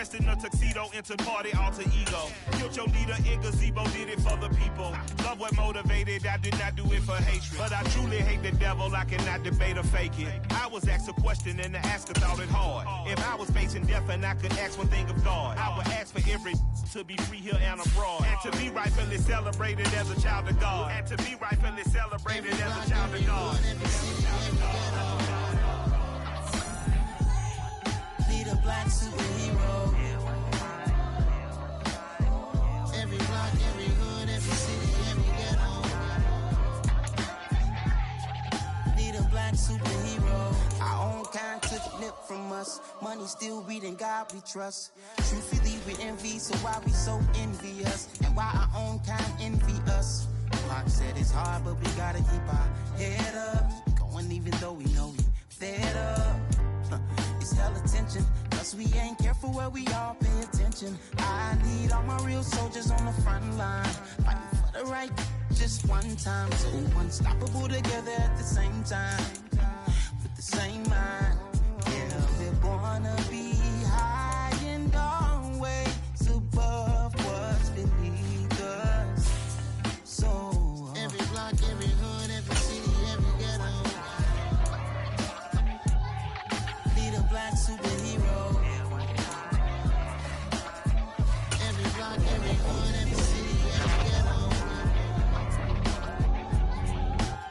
Dressed in a tuxedo, entered party, alter ego. Killed your leader in gazebo, did it for the people. Love what motivated, I did not do it for hatred. But I truly hate the devil, I cannot debate or fake it. I was asked a question and the asker thought it hard. If I was facing death and I could ask one thing of God, I would ask for every to be free here and abroad. And to be rightfully celebrated as a child of God. And to be rightfully celebrated as a child of God. Need a black superhero. Every block, every hood, every city, every ghetto. Need a black superhero. Our own kind took a nip from us. Money still reading, God we trust. Truthfully we envy, so why we so envious? And why our own kind envy us? Pac said it's hard, but we gotta keep our head up. Going even though we know we fed up. It's hell attention, cause we ain't careful where we all pay attention. I need all my real soldiers on the front line, fighting for the right just one time. So unstoppable together at the same time, with the same mind. Yeah, we're gonna be high and always above what's beneath us. So every block, every hood, every city, every ghetto. Need a black superhero. Every block, every hood, every city, every ghetto.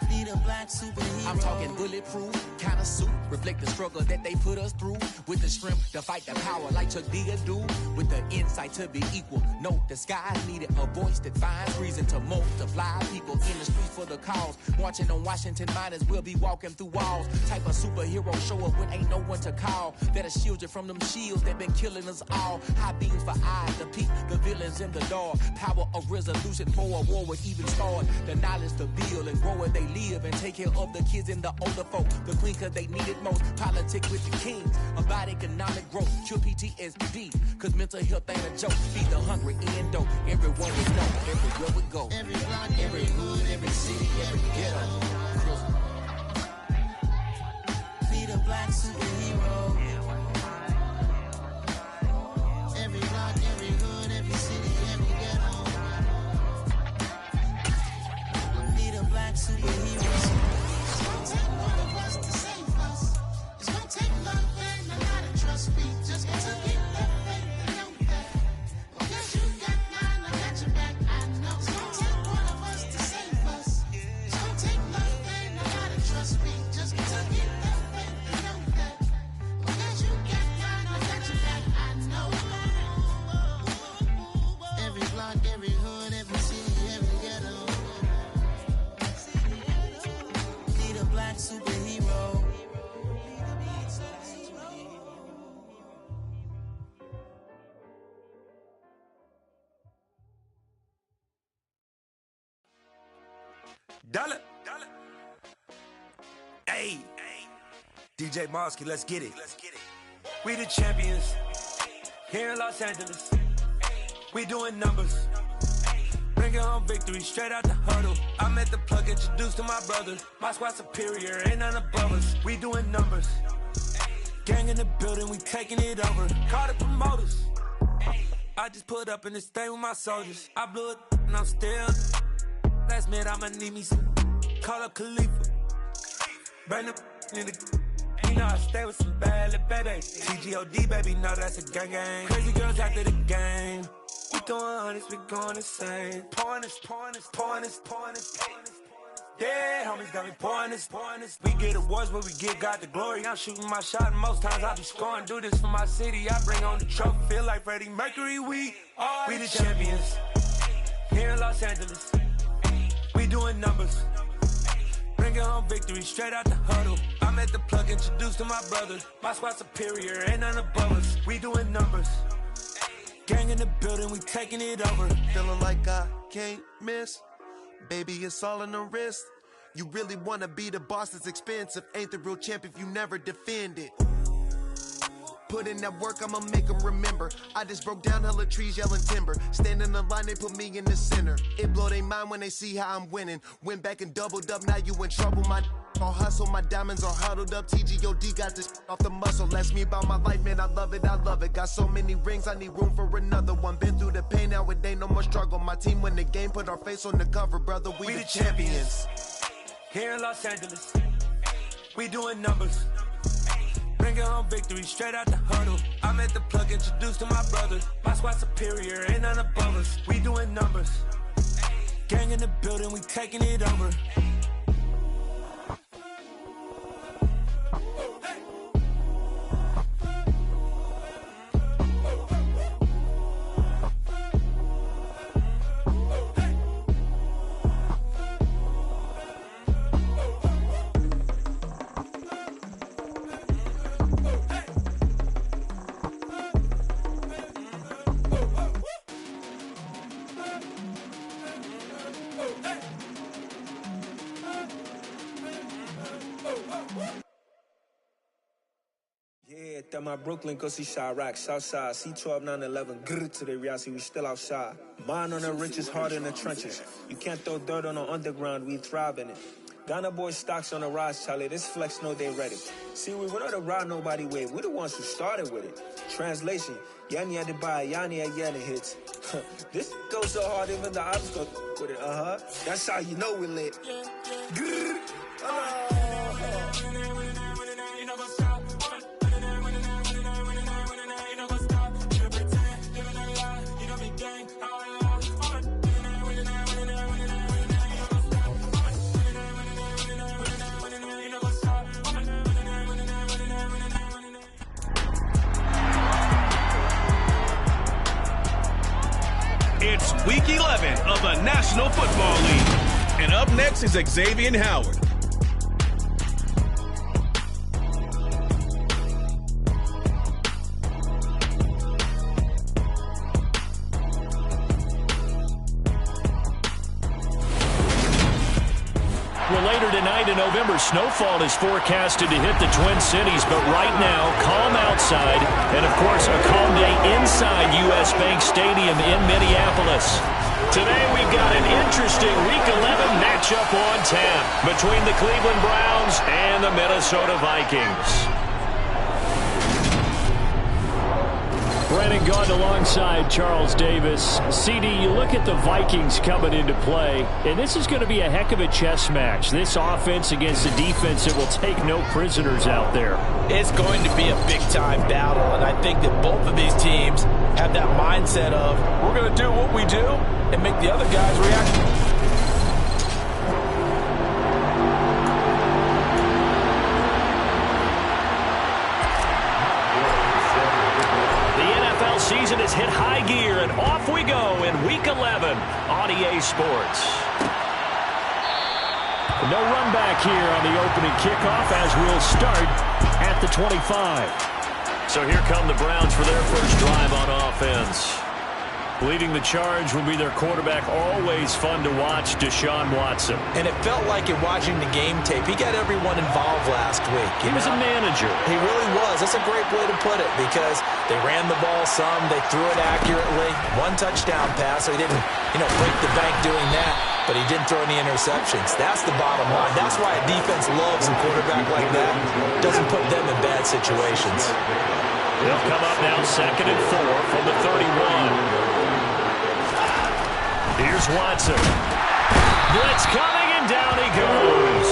Need a black superhero. I'm talking bulletproof, kind of suit, reflect the struggle that they put us through. With the strength to fight the power like Chuck D do. With the insight to be equal. No, the skies needed a voice that finds reason to multiply. People in the streets for the cause. Marching on Washington, might as well be walking through walls. Type of superhero show up when ain't no one to call. That'll shield you from them shields that been killing us all. High beams for eyes to peek the villains in the dark. Power of resolution for a war would even start. The knowledge to build and grow where they live and take care of the kids and the older folk. The queen cause they need it most. Politic with the kings. About economic growth. Cure PTSD. Cause mental health ain't a joke. Feed the hungry and dope. Everyone is known. Everywhere we go. Every block, every hood, every city, every ghetto. Need a black superhero. Every block, every hood, every city, every ghetto. Need a black superhero. It's gonna take one of us to save us. It's gonna take love and a lot of trust. We just gotta keep that faith and know that. Because you got mine, I got your back, I know. It's gonna take one of us to save us. It's gonna take love and a lot of trust. We just gotta keep that faith and know that. Because you got mine, I got your back, I know. Every block, every hood, every city, every ghetto. Need a black superhero. Dollar. Hey. DJ Mosky, let's get it. We the champions. Here in Los Angeles. We doing numbers. Bringing home victory straight out the huddle. I'm at the plug, introduced to my brother. My squad superior, ain't none above us. We doing numbers. Gang in the building, we taking it over. Call the promoters. I just put up in this thing with my soldiers. I blew it and I'm still. Last minute I'ma need me some. Call up Khalifa. Burn the in the. You know I stay with some bad little babies. TGOD baby, know that's a gang gang. Crazy girls after the game. We throwing hundreds, we going insane. Pouring this. Dead homies got me pouring this. We get awards, but we give God the glory. I'm shooting my shot, and most times I be scoring. Do this for my city, I bring on the trophy. Feel like Freddie Mercury, we the champions. Here in Los Angeles, we doing numbers. Bringing home victory straight out the huddle. I'm at the plug, introduced to my brother. My squad superior, ain't none above us. We doing numbers. Gang in the building, we taking it over. Feeling like I can't miss. Baby, it's all in the wrist. You really wanna be the boss, that's expensive. Ain't the real champ if you never defend it. Put in that work, I'ma make them remember. I just broke down hella trees, yelling timber. Stand in the line, they put me in the center. It blow they mind when they see how I'm winning. Went back and doubled up, now you in trouble, my All hustle, my diamonds are huddled up. TGOD got this off the muscle. Ask me about my life, man, I love it, I love it. Got so many rings, I need room for another one. Been through the pain, now it ain't no more struggle. My team win the game, put our face on the cover, brother. We the champions. Here in Los Angeles, we doing numbers. Bringing home victory straight out the huddle. I'm at the plug, introduced to my brothers. My squad superior, ain't none above us. We doing numbers. Gang in the building, we taking it over. Yeah, that my Brooklyn, go see Chirac, Southside, C12, 911, grrr to the reality, we still outside. Mine on the riches, hard in the trenches. You can't throw dirt on the underground, we thrive in it. Ghana boys stocks on the rise, Charlie, this flex know they ready. See, we not a ride nobody wave, we the ones who started with it. Translation, Yanni had to buy, Yanni had Yanni hits. This goes so hard, even the ops go with it, That's how you know we lit. Grrr. It's Week 11 of the National Football League. And up next is Xavier Howard. Well, later tonight in November, snowfall is forecasted to hit the Twin Cities, but right now, calm outside, and of course, a calm day inside U.S. Bank Stadium in Minneapolis. Today, we've got an interesting Week 11 matchup on tap between the Cleveland Browns and the Minnesota Vikings. Brandon Gaudin alongside Charles Davis. CD, you look at the Vikings coming into play, and this is going to be a heck of a chess match. This offense against a defense that will take no prisoners out there. It's going to be a big-time battle, and I think that both of these teams have that mindset of, we're going to do what we do and make the other guys react. Season has hit high gear, and off we go in Week 11 on EA Sports. No run back here on the opening kickoff as we'll start at the 25. So here come the Browns for their first drive on offense. Leading the charge will be their quarterback, always fun to watch, Deshaun Watson. And it felt like in watching the game tape, he got everyone involved last week. He was a manager. He really was. That's a great way to put it because they ran the ball some, they threw it accurately. One touchdown pass, so he didn't, break the bank doing that, but he didn't throw any interceptions. That's the bottom line. That's why a defense loves a quarterback like that. Doesn't put them in bad situations. They'll come up now 2nd and 4 from the 31. Here's Watson. Blitz coming, and down he goes.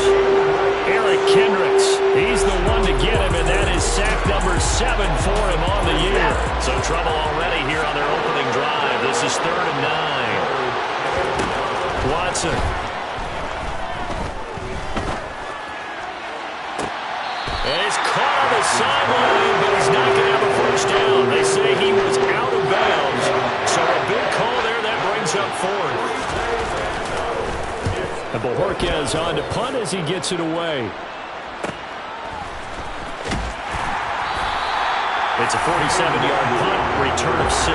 Eric Kendricks, he's the one to get him, and that is sack number 7 for him on the year. So trouble already here on their opening drive. This is 3rd and 9. Watson. And he's caught on the sideline, but he's not going to have a first down. They say he was out of bounds. So a big call there that brings up 4th. And Bojorquez on to punt as he gets it away. It's a 47-yard punt, return of 6.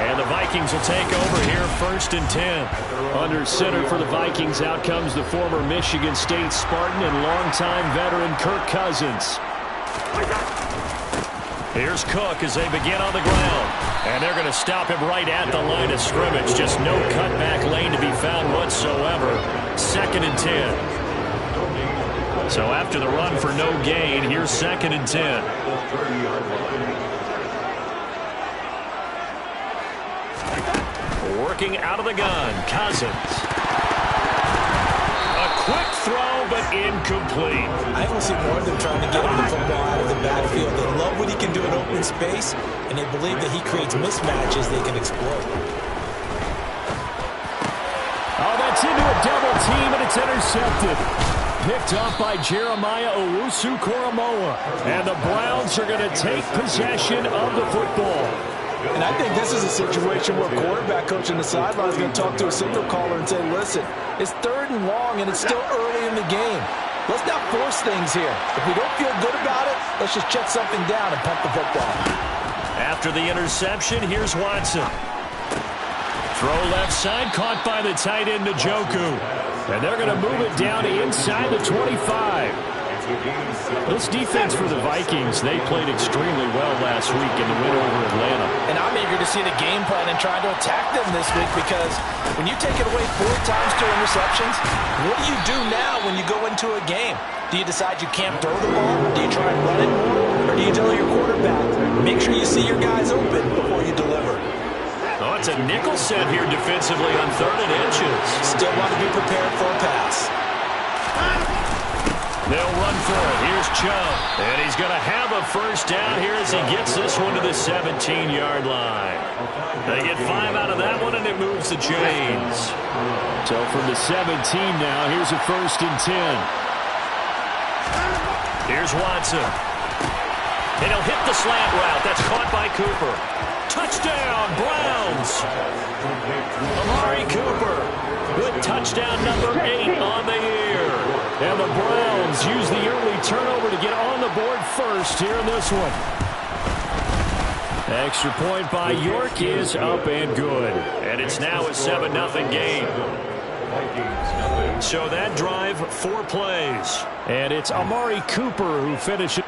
And the Vikings will take over here 1st and 10. Under center for the Vikings, out comes the former Michigan State Spartan and longtime veteran Kirk Cousins. Here's Cook as they begin on the ground. And they're going to stop him right at the line of scrimmage. Just no cutback lane to be found whatsoever. 2nd and 10. So after the run for no gain, here's 2nd and 10. Working out of the gun, Cousins. A quick throw, but incomplete. I almost see more of them trying to get him the football out of the backfield. They love what he can do in open space, and they believe that he creates mismatches they can exploit. Oh, that's into a double team, and it's intercepted. Picked up by Jeremiah Owusu-Koramoah. And the Browns are going to take possession of the football. And I think this is a situation where quarterback coach on the sideline is going to talk to a signal caller and say, listen, it's 3rd and long, and it's still early in the game. Let's not force things here. If we don't feel good about it, let's just check something down and pump the football. After the interception, here's Watson. Throw left side, caught by the tight end, Njoku. And they're going to move it down inside the 25. This defense for the Vikings, they played extremely well last week in the win over Atlanta. And I'm eager to see the game plan and try to attack them this week, because when you take it away 4 times to interceptions, what do you do now when you go into a game? Do you decide you can't throw the ball? Do you try and run it more? Or do you tell your quarterback, make sure you see your guys open before you deliver? Oh, it's a nickel set here defensively on 3rd and inches. Still want to be prepared for a pass. They'll run for it. Here's Chubb. And he's going to have a first down here as he gets this one to the 17-yard line. They get 5 out of that one, and it moves the chains. So from the 17 now, here's a 1st and 10. Here's Watson. And he'll hit the slant route. That's caught by Cooper. Touchdown, Browns. Amari Cooper with touchdown number 8 on the year. And the Browns use the early turnover to get on the board first here in this one. Extra point by York is up and good. And it's now a 7-0 game. So that drive, 4 plays. And it's Amari Cooper who finishes.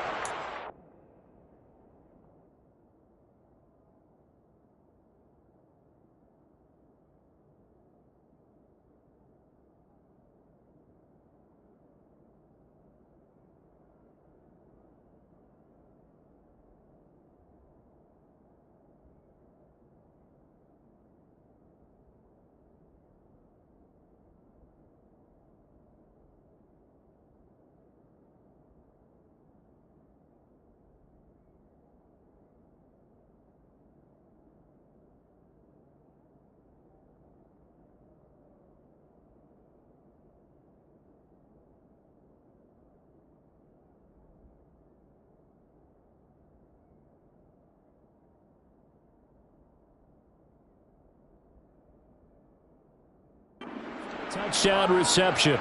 Touchdown reception.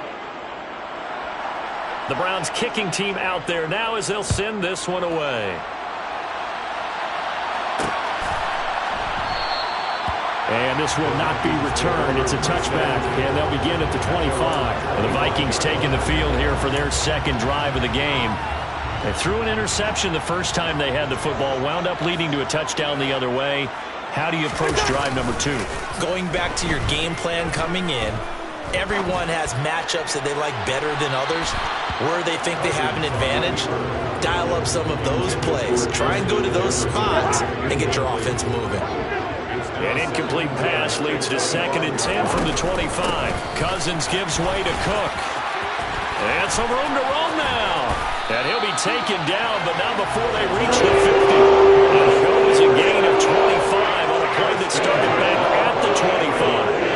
The Browns kicking team out there now as they'll send this one away. And this will not be returned. It's a touchback, and they'll begin at the 25. And the Vikings taking the field here for their 2nd drive of the game. They threw an interception the first time they had the football, wound up leading to a touchdown the other way. How do you approach drive number 2? Going back to your game plan coming in, everyone has matchups that they like better than others. Where they think they have an advantage, dial up some of those plays. Try and go to those spots and get your offense moving. An incomplete pass leads to 2nd and 10 from the 25. Cousins gives way to Cook. And some room to run now. And he'll be taken down, but not before they reach the 50. And it goes a gain of 25 on a play that started back at the 25.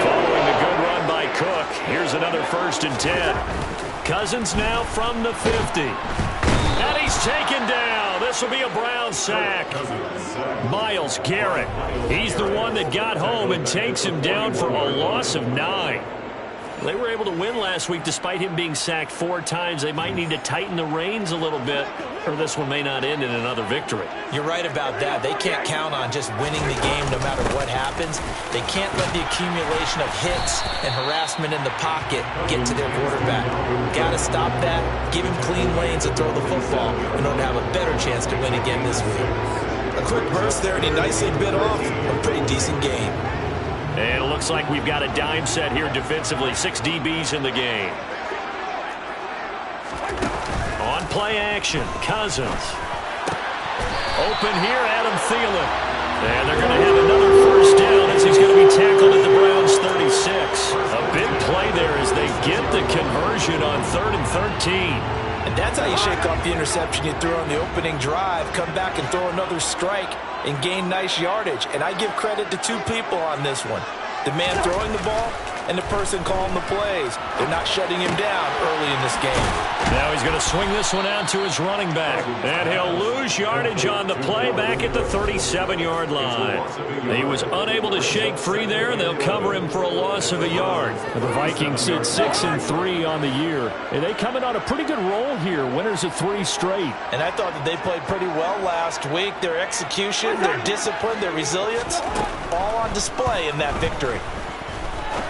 Following the good run by Cook, here's another 1st and 10. Cousins now from the 50. And he's taken down. This will be a Brown sack. Myles Garrett. He's the one that got home and takes him down for a loss of 9. They were able to win last week despite him being sacked 4 times. They might need to tighten the reins a little bit, or this one may not end in another victory. You're right about that. They can't count on just winning the game no matter what happens. They can't let the accumulation of hits and harassment in the pocket get to their quarterback. Got to stop that, give him clean lanes to throw the football in order to have a better chance to win again this week. A quick burst there, and he nicely bit off a pretty decent game. And it looks like we've got a dime set here defensively. 6 DBs in the game. play action. Cousins. Open here, Adam Thielen. And they're going to have another first down as he's going to be tackled at the Browns' 36. A big play there as they get the conversion on 3rd and 13. And that's how you shake off the interception you threw on the opening drive. Come back and throw another strike and gain nice yardage. And I give credit to two people on this one. The man throwing the ball and the person calling the plays. They're not shutting him down early in this game. Now he's going to swing this one out to his running back. And he'll lose yardage on the play back at the 37-yard line. He was unable to shake free there, and they'll cover him for a loss of a yard. The Vikings sit 6-3 on the year. And they come in on a pretty good roll here. Winners of 3 straight. And I thought that they played pretty well last week. Their execution, their discipline, their resilience, all on display in that victory.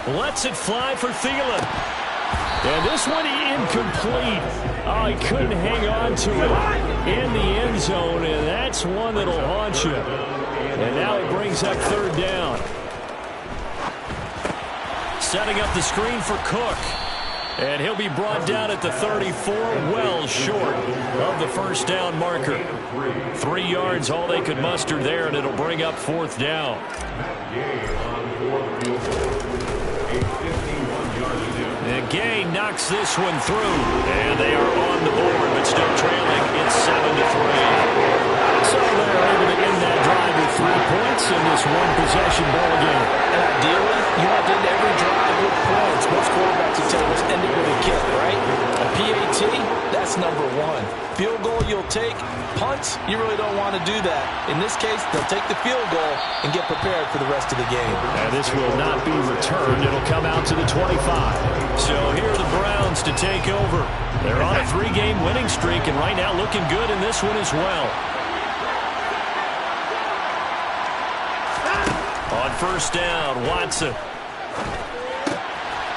Lets it fly for Thielen. And this one incomplete. Oh, he couldn't hang on to it in the end zone, and that's one that'll haunt you. And now he brings up 3rd down. Setting up the screen for Cook. And he'll be brought down at the 34, well short of the first down marker. 3 yards, all they could muster there, and it'll bring up 4th down. And Gay knocks this one through, and they are on the board, but still trailing. It's 7-3. So they're able to end that drive with 3 points in this one-possession ball game. And ideally, you want to end every drive with points. Most quarterbacks would tell us end it with a kick, right? A PAT, that's number 1. Field goal you'll take. Punts, you really don't want to do that. In this case, they'll take the field goal and get prepared for the rest of the game. And this will not be returned. It'll come out to the 25. So here are the Browns to take over. They're on a 3-game winning streak, and right now looking good in this one as well. On first down, Watson.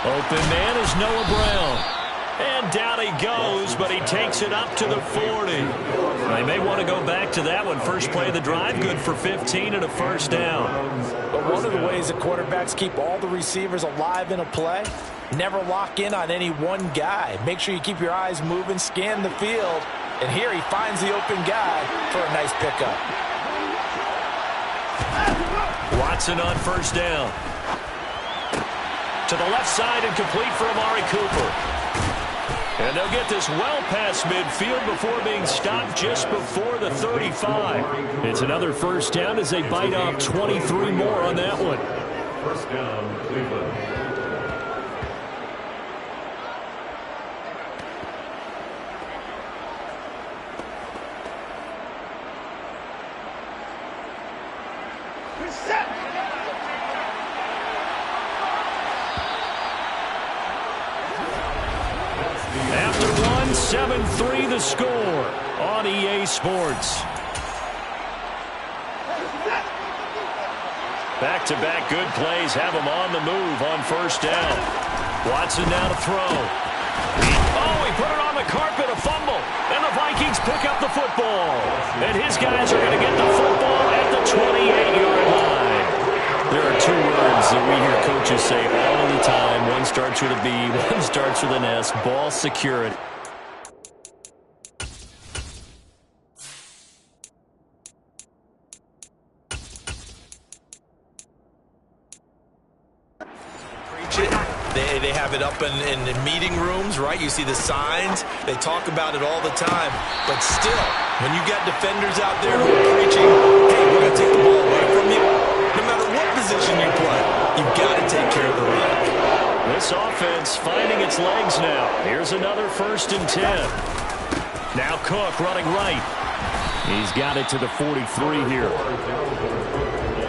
Open man is Noah Brown. And down he goes, but he takes it up to the 40. They may want to go back to that one. First play of the drive, good for 15 and a first down. But one of the ways that quarterbacks keep all the receivers alive in a play, never lock in on any one guy. Make sure you keep your eyes moving, scan the field. And here he finds the open guy for a nice pickup. Watson on first down. To the left side and complete for Amari Cooper. And they'll get this well past midfield before being stopped just before the 35. It's another first down as they bite off 23 more on that one. First down, Cleveland. After 7-3 the score on EA Sports. Back-to-back good plays have him on the move on first down. Watson now to throw. Oh, he put it on the carpet, a fumble. And the Vikings pick up the football. And his guys are going to get the football at the 28-yard line. There are 2 words that we hear coaches say all of the time. One starts with a B, one starts with an S. Ball security. They have it up in meeting rooms, right? You see the signs. They talk about it all the time. But still, when you got defenders out there who are preaching, hey, we're going to take the ball away from you, no matter what position you play, you've got to take care of the run. This offense finding its legs now. Here's another 1st and 10. Now Cook running right. He's got it to the 43 here.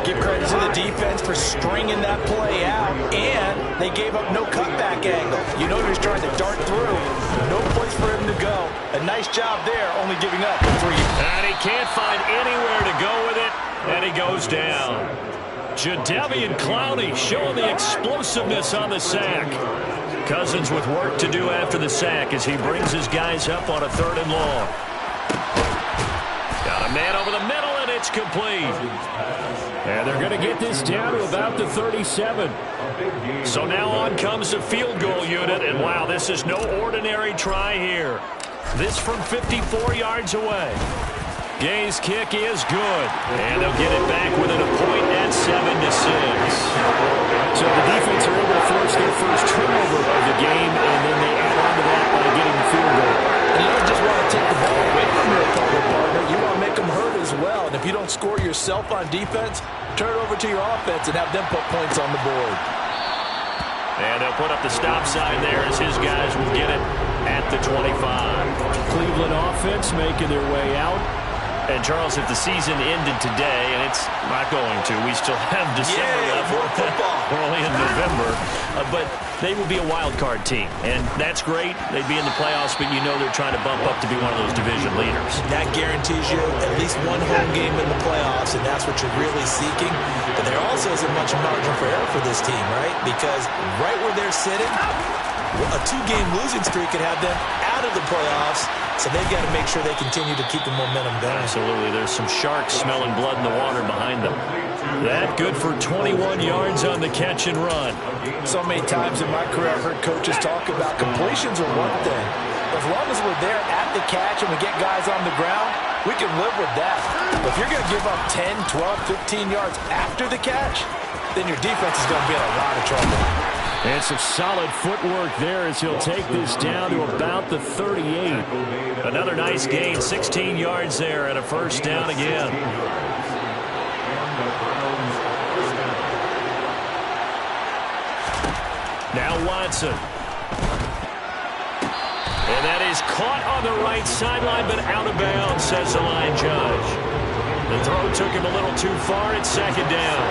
Give credit to the defense for stringing that play out, and they gave up no cutback angle. You know he was trying to dart through. No place for him to go. A nice job there, only giving up 3. And he can't find anywhere to go with it, and he goes down. Jadeveon Clowney showing the explosiveness on the sack. Cousins with work to do after the sack as he brings his guys up on a 3rd and long. Got a man over the middle, and it's complete. And they're going to get this down to about the 37. So now on comes the field goal unit, and wow, this is no ordinary try here. This from 54 yards away. Gay's kick is good, and they'll get it back within a point at 7-6. So the defense are able to force their first turnover of the game, and then they add on to that by getting the field goal. And you don't just want to take the ball away from your opponent, partner. You want to make them hurt as well. And if you don't score yourself on defense, turn it over to your offense and have them put points on the board. And they'll put up the stop sign there as his guys will get it at the 25. Cleveland offense making their way out. And, Charles, if the season ended today, and it's not going to, we still have December left. More football. We're only in November. But they will be a wild card team, and that's great. They'd be in the playoffs, but you know they're trying to bump up to be one of those division leaders. That guarantees you at least one home game in the playoffs, and that's what you're really seeking. But there also isn't much margin for error for this team, right? Because right where they're sitting, a 2-game losing streak could have them out of the playoffs. So they've got to make sure they continue to keep the momentum going. Absolutely. There's some sharks smelling blood in the water behind them. That good for 21 yards on the catch and run. So many times in my career I've heard coaches talk about completions are one thing. As long as we're there at the catch and we get guys on the ground, we can live with that. But if you're going to give up 10, 12, 15 yards after the catch, then your defense is going to be in a lot of trouble. And some solid footwork there as he'll take this down to about the 38. Another nice gain, 16 yards there and a first down again. Now Watson. And that is caught on the right sideline, but out of bounds, says the line judge. The throw took him a little too far. It's second down.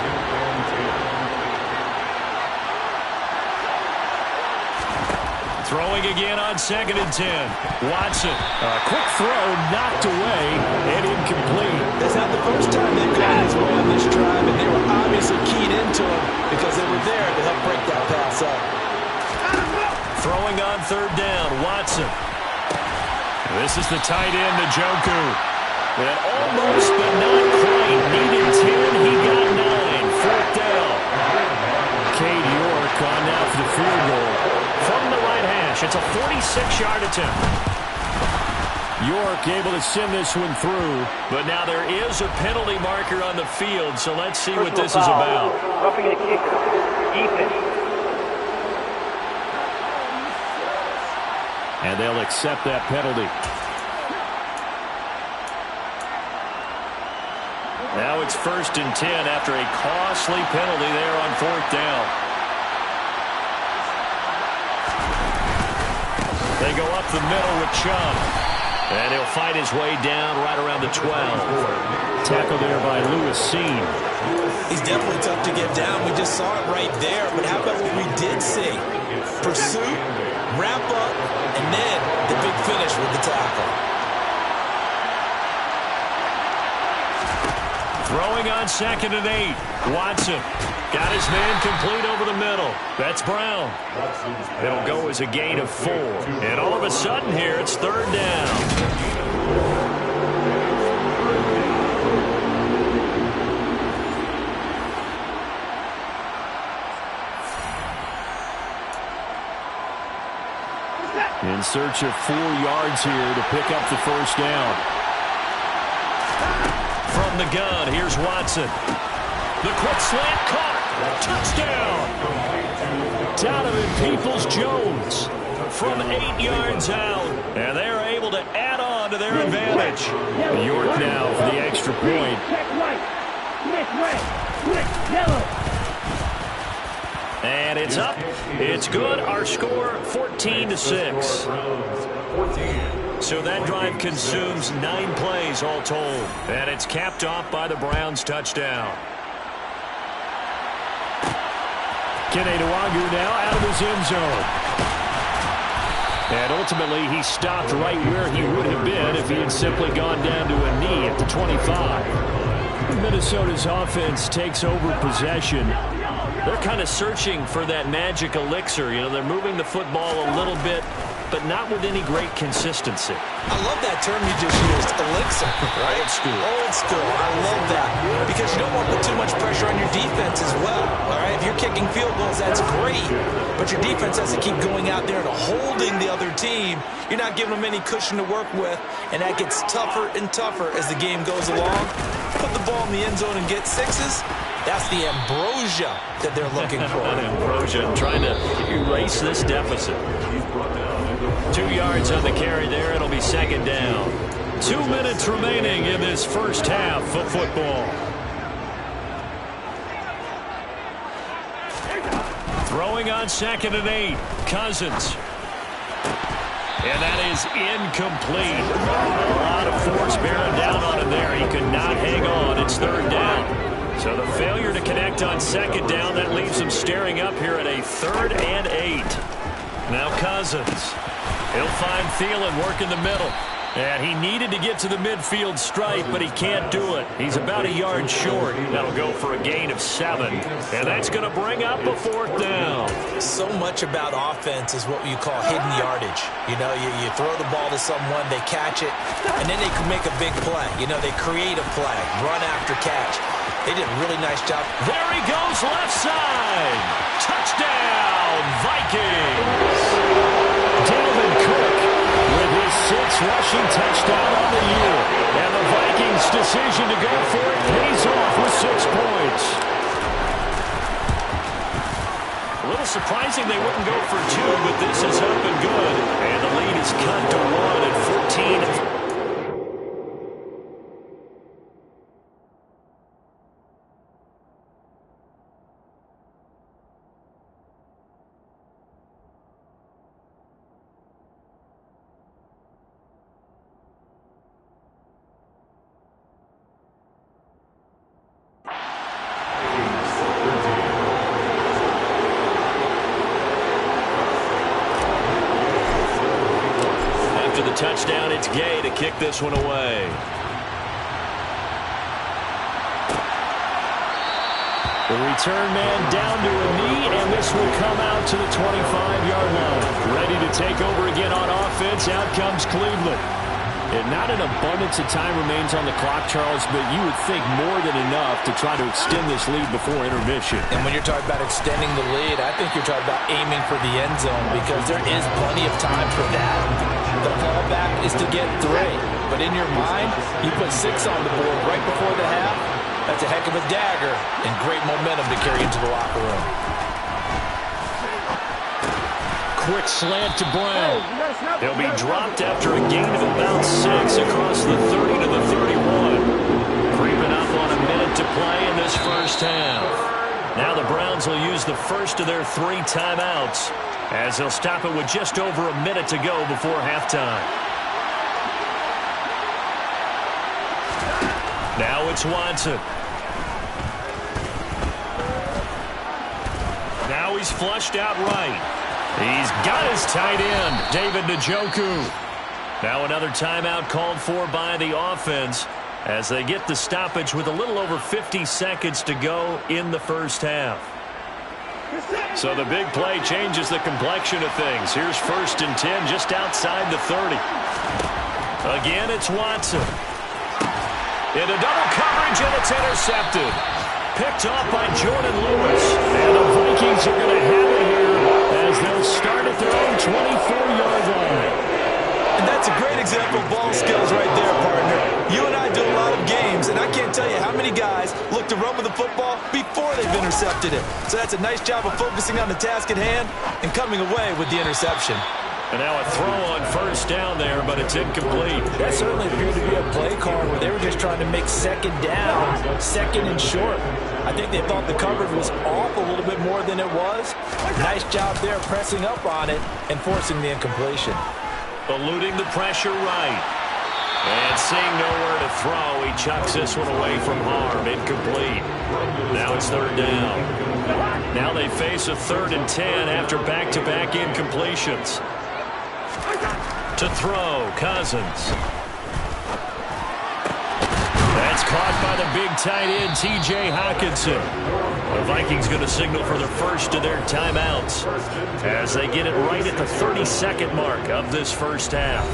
Throwing again on 2nd and 10. Watson. A quick throw knocked away and incomplete. That's not the first time they've gone his way on this drive, and they were obviously keyed into him because they were there to help break that pass up. Throwing on 3rd down. Watson. This is the tight end, Njoku. And almost, but not quite. Needed 10. He got 9. 4th down. Cade York on now for the field goal. From the right hash. It's a 46-yard attempt. York able to send this one through. But now there is a penalty marker on the field, so let's see what this is about. Roughing the kicker. Defense. And they'll accept that penalty. Now it's 1st and 10 after a costly penalty there on 4th down. They go up the middle with Chubb. And he'll fight his way down right around the 12. Tackle there by Lewis Seen. He's definitely tough to get down. We just saw it right there. But how about what we did see? Pursuit, wrap up, and then the big finish with the tackle. Throwing on 2nd and 8. Watson got his man complete over the middle. That's Brown. It'll go as a gain of 4. And all of a sudden here, it's 3rd down. In search of 4 yards here to pick up the first down. From the gun, here's Watson. The quick slant caught. Touchdown. Donovan Peoples-Jones from 8 yards out. And they're able to add on to their advantage. York now for the extra point. And it's up. It's good. Our score, 14-6. So that drive consumes 9 plays all told. And it's capped off by the Browns' touchdown. Kene Nwangwu now out of his end zone. And ultimately, he stopped right where he would have been if he had simply gone down to a knee at the 25. Minnesota's offense takes over possession. They're kind of searching for that magic elixir. You know, they're moving the football a little bit but not with any great consistency. I love that term you just used, elixir, right? Old school. Old school. I love that because you don't want to put too much pressure on your defense as well. All right, if you're kicking field goals, that's great, but your defense has to keep going out there and holding the other team. You're not giving them any cushion to work with, and that gets tougher and tougher as the game goes along. Put the ball in the end zone and get sixes. That's the ambrosia that they're looking for. Ambrosia trying to erase this deficit. 2 yards on the carry there. It'll be second down. 2 minutes remaining in this first half of football. Throwing on 2nd and 8. Cousins. And that is incomplete. A lot of force bearing down on him there. He could not hang on. It's 3rd down. So the failure to connect on 2nd down, that leaves him staring up here at a 3rd and 8. Now Cousins. He'll find Thielen working the middle. And he needed to get to the midfield stripe, but he can't do it. He's about a yard short. That'll go for a gain of 7. And that's going to bring up a 4th down. So much about offense is what you call hidden yardage. You know, you throw the ball to someone, they catch it, and then they can make a big play. You know, they create a play, run after catch. They did a really nice job. There he goes, left side. Touchdown, Vikings. Dalvin Cook with his 6th rushing touchdown on the year. And the Vikings' decision to go for it pays off with 6 points. A little surprising they wouldn't go for 2, but this is up and good. And the lead is cut to 1 at 14. Touchdown, it's Gay to kick this one away. The return man down to a knee, and this will come out to the 25-yard line. Ready to take over again on offense. Out comes Cleveland. And not an abundance of time remains on the clock, Charles, but you would think more than enough to try to extend this lead before intermission. And when you're talking about extending the lead, I think you're talking about aiming for the end zone because there is plenty of time for that. The fallback is to get 3. But in your mind, you put 6 on the board right before the half. That's a heck of a dagger and great momentum to carry into the locker room. Quick slant to Brown. He'll be dropped after a gain of about 6 across the 30 to the 31. Creeping up on a minute to play in this first half. Now the Browns will use the first of their 3 timeouts as they'll stop it with just over a minute to go before halftime. Now it's Watson. Now he's flushed out right. He's got his tight end, David Njoku. Now another timeout called for by the offense as they get the stoppage with a little over 50 seconds to go in the first half. So the big play changes the complexion of things. Here's 1st and 10 just outside the 30. Again, it's Watson. Into double coverage, and it's intercepted. Picked off by Jordan Lewis. And the Vikings are going to have it here as they'll start at their own 24-yard line. And that's a great example of ball skills right there, partner. You and I do a lot of games, and I can't tell you how many guys look to run with the football before they've intercepted it. So that's a nice job of focusing on the task at hand and coming away with the interception. And now a throw on 1st down there, but it's incomplete. That certainly appeared to be a play call where they were just trying to make 2nd down, 2nd and short. I think they thought the coverage was off a little bit more than it was. Nice job there pressing up on it and forcing the incompletion. Eluding the pressure right. And seeing nowhere to throw, he chucks this one away from harm. Incomplete. Now it's 3rd down. Now they face a 3rd and 10 after back-to-back incompletions. To throw, Cousins. That's Caught by the big tight end, T.J. Hawkinson. The Vikings going to signal for the first of their timeouts as they get it right at the 32nd mark of this first half.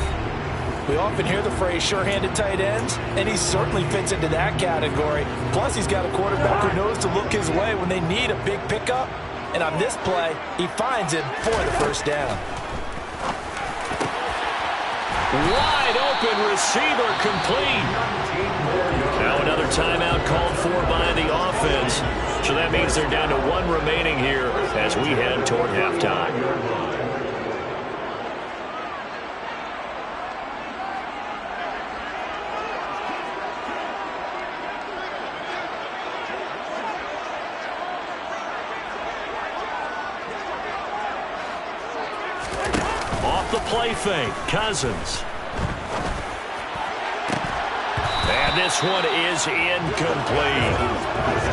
We often hear the phrase sure-handed tight ends, and he certainly fits into that category. Plus, he's got a quarterback who knows to look his way when they need a big pickup. And on this play, he finds it for the first down. Wide open receiver complete. Now another timeout called for by the offense. So that means they're down to one remaining here as we head toward halftime. Off the play fake, Cousins. And this one is incomplete.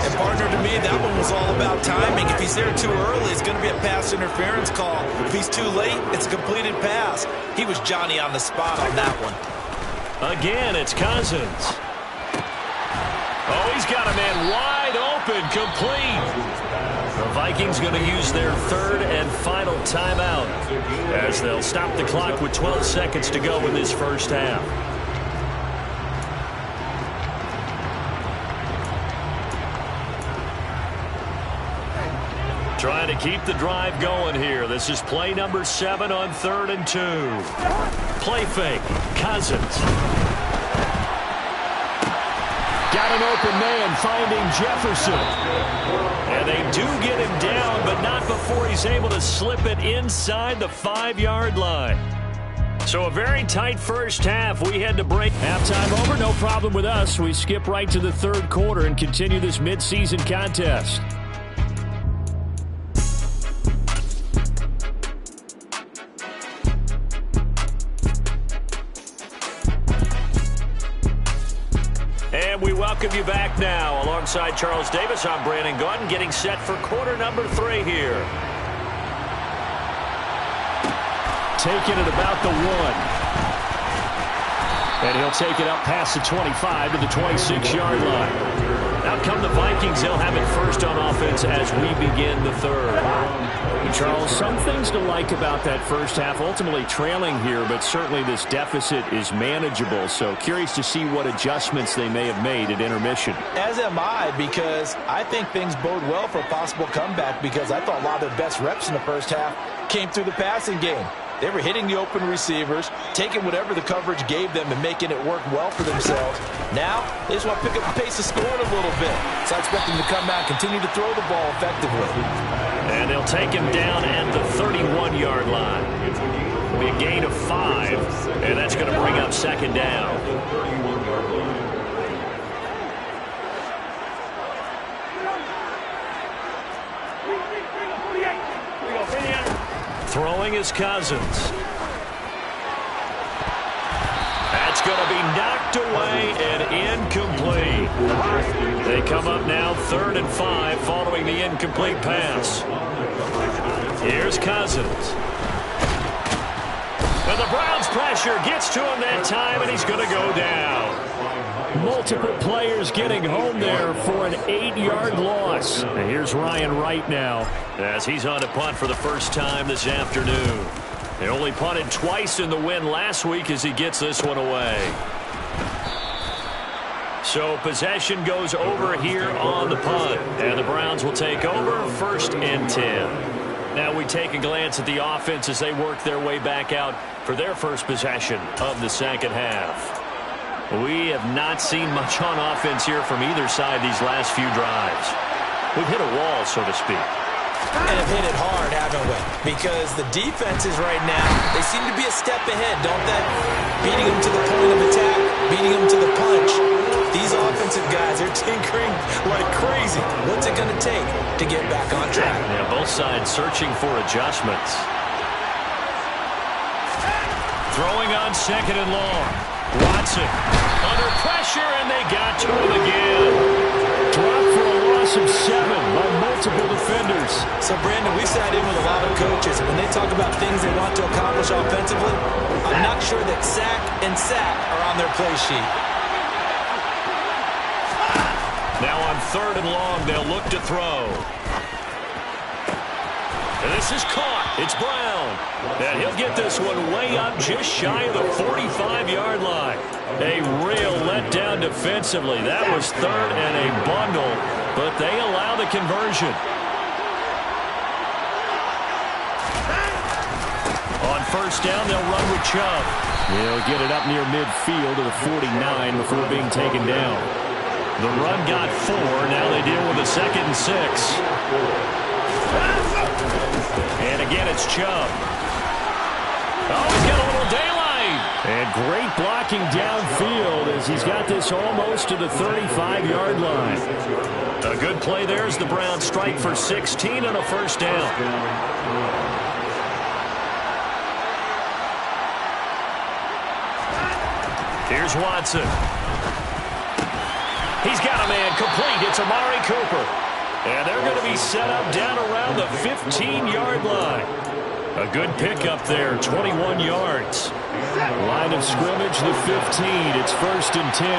And partner, to me, that one was all about timing. If he's there too early, it's going to be a pass interference call. If he's too late, it's a completed pass. He was Johnny on the spot on that one. Again, it's Cousins. Oh, he's got a man wide open, complete. The Vikings going to use their third and final timeout as they'll stop the clock with 12 seconds to go in this first half. Trying to keep the drive going here. This is play number 7 on 3rd and 2. Play fake, Cousins. Got an open man finding Jefferson. And they do get him down, but not before he's able to slip it inside the 5-yard line. So a very tight first half. We head to break. Halftime over, no problem with us. We skip right to the third quarter and continue this midseason contest. And we welcome you back now. Alongside Charles Davis, I'm Brandon Gaudin, getting set for quarter number 3 here. Taking it about the 1. And he'll take it up past the 25 to the 26-yard line. Out come the Vikings. They'll have it first on offense as we begin the third. Charles, some things to like about that first half. Ultimately trailing here, but certainly this deficit is manageable. So curious to see what adjustments they may have made at intermission. As am I, because I think things bode well for a possible comeback, because I thought a lot of their best reps in the first half came through the passing game. They were hitting the open receivers, taking whatever the coverage gave them and making it work well for themselves. Now, they just want to pick up the pace of scoring a little bit. So I expect them to come out and continue to throw the ball effectively. And they'll take him down at the 31-yard line. It'll be a gain of 5, and that's going to bring up second down. Throwing is Cousins. That's going to be knocked away and incomplete. They come up now 3rd and 5 following the incomplete pass. Here's Cousins. And the Browns pressure gets to him that time, and he's going to go down. Multiple players getting home there for an 8-yard loss. And here's Ryan Wright now as he's on to punt for the first time this afternoon. They only punted twice in the win last week as he gets this one away. So possession goes over here on the punt, and the Browns will take over 1st and 10. Now we take a glance at the offense as they work their way back out for their first possession of the second half. We have not seen much on offense here from either side these last few drives. We've hit a wall, so to speak. And have hit it hard, haven't we? Because the defenses right now, they seem to be a step ahead, don't they? Beating them to the point of attack, beating them to the punch. These offensive guys are tinkering like crazy. What's it going to take to get back on track? Yeah, both sides searching for adjustments. Throwing on 2nd and long. Watson under pressure, and they got to him again. Dropped for a loss of 7 by multiple defenders. So, Brandon, we sat in with a lot of coaches, and when they talk about things they want to accomplish offensively, I'm not sure that sack and sack are on their play sheet. 3rd and long. They'll look to throw. And this is caught. It's Brown. And he'll get this one way up just shy of the 45-yard line. A real letdown defensively. That was 3rd and a bundle, but they allow the conversion. On 1st down, they'll run with Chubb. He'll get it up near midfield to the 49 before being taken down. The run got 4. Now they deal with a 2nd and 6. And again, it's Chubb. Oh, he's got a little daylight. And great blocking downfield as he's got this almost to the 35-yard line. A good play there as the Browns strike for 16 on a 1st down. Here's Watson. He's got a man complete. It's Amari Cooper. And they're going to be set up down around the 15-yard line. A good pickup there, 21 yards. Line of scrimmage, the 15. It's 1st and 10.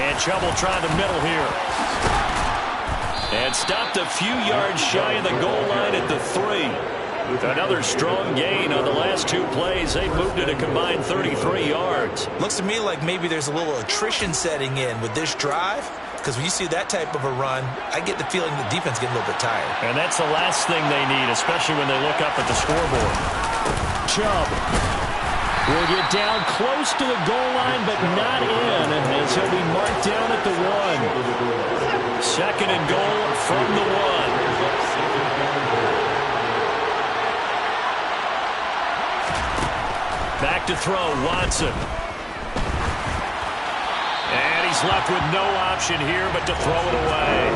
And Chubb will try the middle here. And stopped a few yards shy of the goal line at the 3. Another strong gain on the last 2 plays. They moved it a combined 33 yards. Looks to me like maybe there's a little attrition setting in with this drive, because when you see that type of a run, I get the feeling the defense getting a little bit tired. And that's the last thing they need, especially when they look up at the scoreboard. Chubb will get down close to the goal line, but not in, as he'll be marked down at the 1. 2nd and goal from the 1. Back to throw, Watson. And he's left with no option here but to throw it away.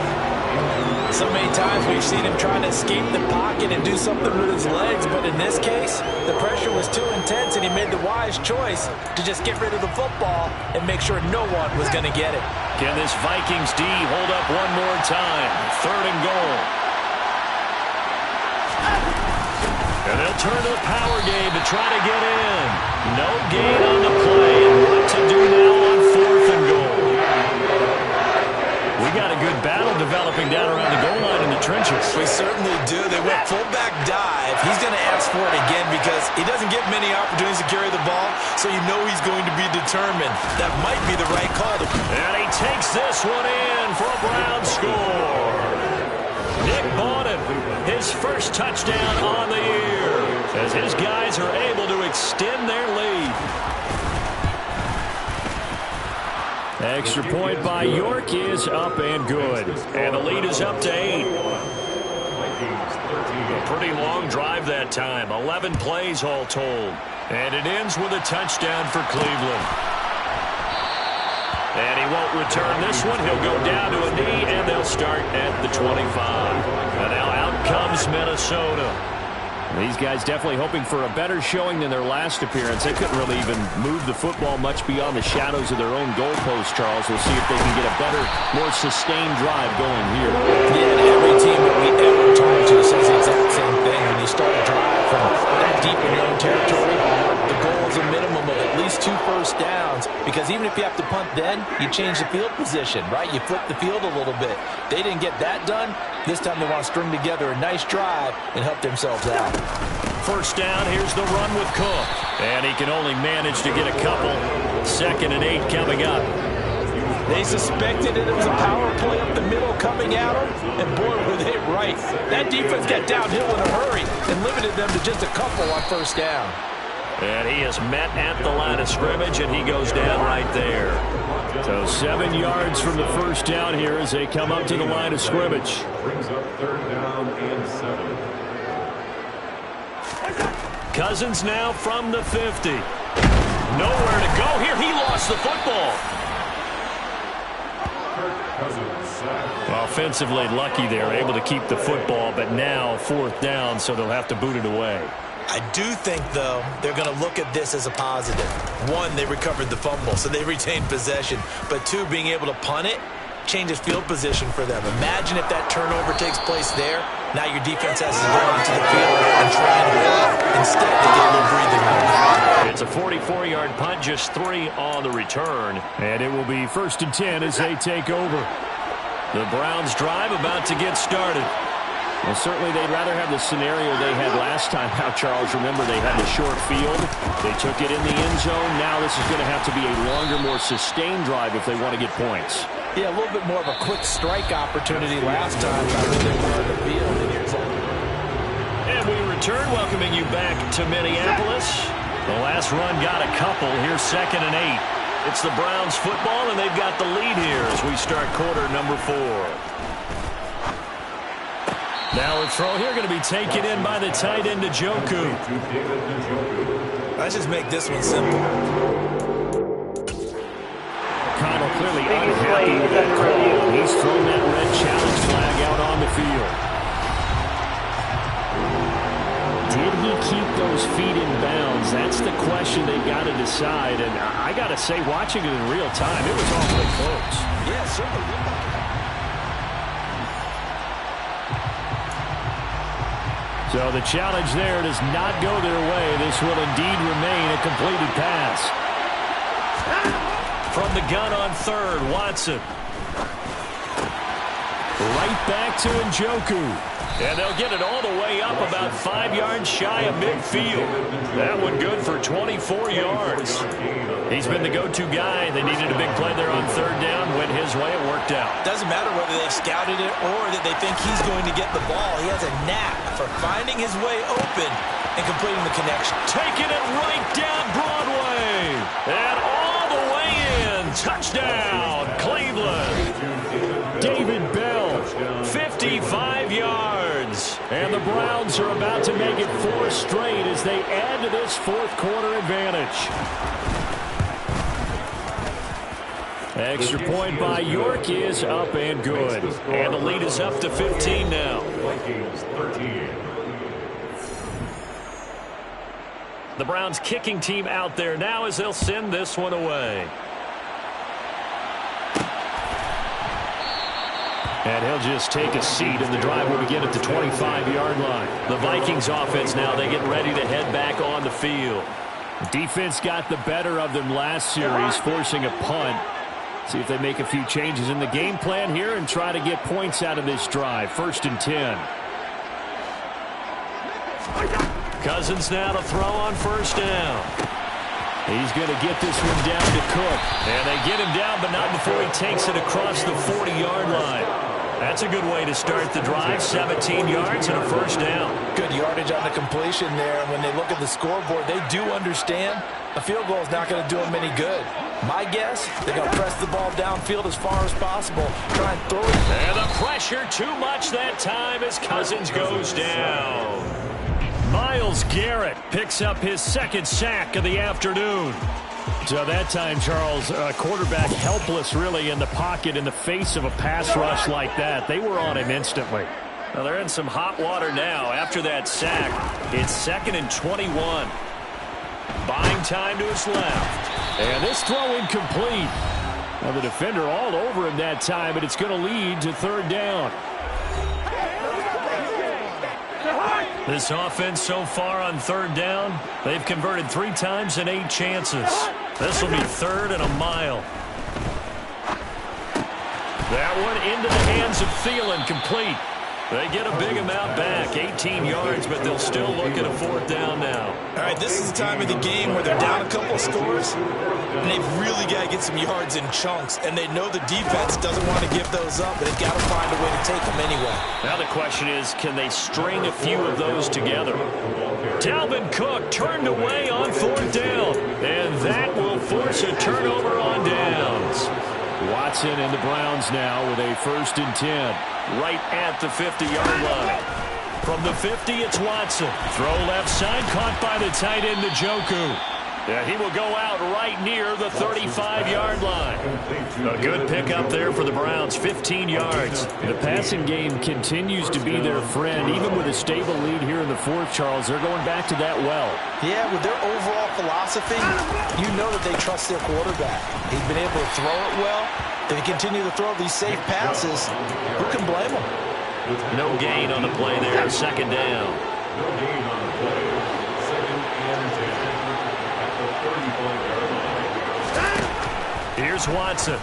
So many times we've seen him trying to escape the pocket and do something with his legs, but in this case, the pressure was too intense and he made the wise choice to just get rid of the football and make sure no one was going to get it. Can this Vikings D hold up one more time? 3rd and goal. And they'll turn to the power game to try to get in. No gain on the play. And what to do now on 4th and goal? We got a good battle developing down around the goal line in the trenches. We certainly do. They went fullback dive. He's going to ask for it again because he doesn't get many opportunities to carry the ball, so you know he's going to be determined. That might be the right call. And he takes this one in for a Brown score. Nick Bawden, his first touchdown on the year, as his guys are able to extend their lead. Extra point by York is up and good. And the lead is up to 8. A pretty long drive that time. 11 plays all told. And it ends with a touchdown for Cleveland. And he won't return this one. He'll go down to a knee, and they'll start at the 25. And now out comes Minnesota. These guys definitely hoping for a better showing than their last appearance. They couldn't really even move the football much beyond the shadows of their own goalpost, Charles. We'll see if they can get a better, more sustained drive going here. Yeah, every team that we ever talk to says the exact same thing. When you start a drive from that deep in your own territory, the goal is a minimum of at least 2 first downs, because even if you have to punt then, you change the field position, right? You flip the field a little bit. They didn't get that done. This time they want to string together a nice drive and help themselves out. 1st down, here's the run with Cook. And he can only manage to get a couple. 2nd and 8 coming up. They suspected that it was a power play up the middle coming at them, and boy, were they right. That defense got downhill in a hurry and limited them to just a couple on 1st down. And he is met at the line of scrimmage, and he goes down right there. So 7 yards from the 1st down here as they come up to the line of scrimmage. Brings up 3rd down and 7. Cousins now from the 50. Nowhere to go here. He lost the football. Offensively lucky there, able to keep the football, but now 4th down, so they'll have to boot it away. I do think, though, they're going to look at this as a positive. 1, they recovered the fumble, so they retained possession. But 2, being able to punt it changes field position for them. Imagine if that turnover takes place there. Now your defense has to go into the field and try and win. Instead, they get a little breathing room. It's a 44-yard punt, just 3 on the return. And it will be 1st and 10 as they take over. The Browns drive about to get started. Well, certainly they'd rather have the scenario they had last time out, Charles. Remember, they had the short field. They took it in the end zone. Now this is going to have to be a longer, more sustained drive if they want to get points. Yeah, a little bit more of a quick strike opportunity last time. They were on the field. And we return, welcoming you back to Minneapolis. The last run got a couple. Here's 2nd and 8. It's the Browns football, and they've got the lead here as we start quarter number 4. Now a throw here going to be taken in by the tight end, Njoku. Let's just make this one simple. Connell clearly unhappy with that call. He's thrown that red challenge flag out on the field. Did he keep those feet in bounds? That's the question they've got to decide. And I got to say, watching it in real time, it was awfully close. Yeah, certainly. So the challenge there does not go their way. This will indeed remain a completed pass. From the gun on 3rd, Watson. Right back to Njoku. And they'll get it all the way up about 5 yards shy of midfield. That one good for 24 yards. He's been the go-to guy. They needed a big play there on 3rd down. Went his way. It worked out. Doesn't matter whether they've scouted it or that they think he's going to get the ball. He has a knack for finding his way open and completing the connection. Taking it right down Broadway. And all the way in. Touchdown, Cleveland. David Bell, 55 yards. And the Browns are about to make it 4 straight as they add to this 4th quarter advantage. Extra point by York is up and good. And the lead is up to 15 now. The Browns kicking team out there now as they'll send this one away. And he'll just take a seat, and the drive will begin at the 25-yard line. The Vikings offense now, they get ready to head back on the field. Defense got the better of them last series, forcing a punt. See if they make a few changes in the game plan here and try to get points out of this drive. 1st and 10. Cousins now to throw on 1st down. He's going to get this one down to Cook. And they get him down, but not before he takes it across the 40-yard line. That's a good way to start the drive. 17 yards and a 1st down. Good yardage on the completion there. And when they look at the scoreboard, they do understand a field goal is not going to do them any good. My guess, they're going to press the ball downfield as far as possible. Try and throw it. And the pressure too much that time as Cousins goes down. Myles Garrett picks up his 2nd sack of the afternoon. So that time, Charles, quarterback helpless really in the pocket in the face of a pass rush like that. They were on him instantly. Now they're in some hot water now after that sack. It's 2nd and 21. Buying time to his left. And this throw incomplete. Now the defender all over him that time, but it's going to lead to 3rd down. This offense so far on 3rd down, they've converted 3 times in 8 chances. This will be 3rd and a mile. That one into the hands of Thielen, complete. They get a big amount back, 18 yards, but they'll still look at a 4th down now. All right, this is the time of the game where they're down a couple of scores, and they've really got to get some yards in chunks, and they know the defense doesn't want to give those up, but they've got to find a way to take them anyway. Now the question is, can they string a few of those together? Dalvin Cook turned away on 4th down, and that will force a turnover on downs. Watson and the Browns now with a 1st and 10 right at the 50-yard line. From the 50, it's Watson. Throw left side, caught by the tight end, Njoku. Yeah, he will go out right near the 35-yard line. A good pickup there for the Browns, 15 yards. The passing game continues to be their friend. Even with a stable lead here in the 4th, Charles, they're going back to that well. Yeah, with their overall philosophy, you know that they trust their quarterback. He's been able to throw it well. If they continue to throw these safe passes, who can blame them? No gain on the play there. Second down. No gain on the play. Second and 10 at the 35-yard line. Here's Watson.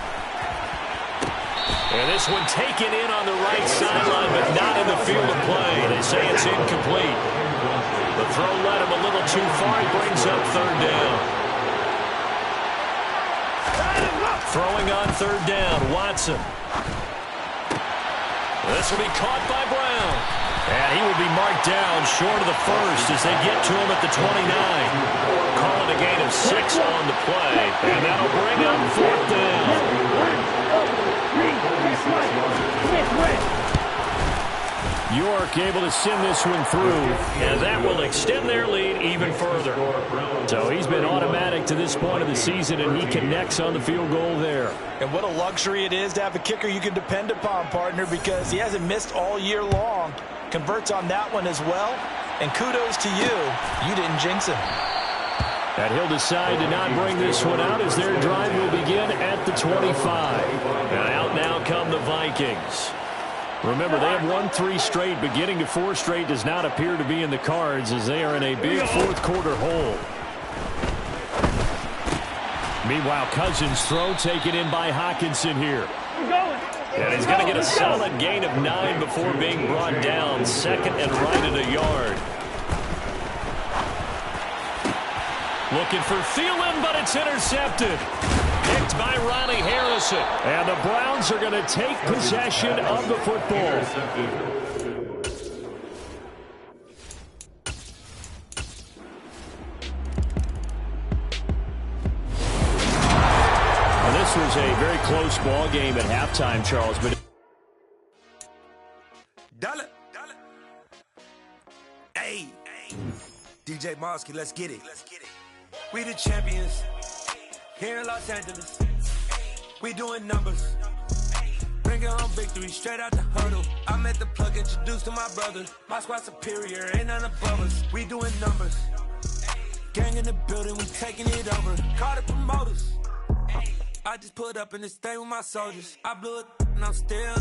And this one taken in on the right sideline, but not in the field of play. They say it's incomplete. The throw led him a little too far. He brings up third down. Throwing on third down, Watson. This will be caught by Brown. And he will be marked down short of the first as they get to him at the 29. Calling a gain of 6 on the play. And that'll bring up fourth down. York able to send this one through, and that will extend their lead even further. So he's been automatic to this point of the season, and he connects on the field goal there. And what a luxury it is to have a kicker you can depend upon, partner, because he hasn't missed all year long. Converts on that one as well, and kudos to you. You didn't jinx him. And he'll decide to not bring this one out as their drive will begin at the 25. And out now come the Vikings. Remember, they have won 3 straight, but getting to 4 straight does not appear to be in the cards as they are in a big fourth-quarter hole. Meanwhile, Cousins' throw taken in by Hawkinson here. And he's going to get a solid gain of 9 before being brought down, second and right at a yard. Looking for Thielen, but it's intercepted. Picked by Ronnie Harrison. And the Browns are going to take possession of the football. Well, this was a very close ball game at halftime, Charles. But Hey, DJ Mosky, let's get it. We the champions here in Los Angeles. We doing numbers. Bringing home victory straight out the huddle. I met the plug, introduced to my brother. My squad superior, ain't none above us. We doing numbers. Gang in the building, we taking it over. Call the promoters. I just put up in this thing with my soldiers. I blew it and I'm still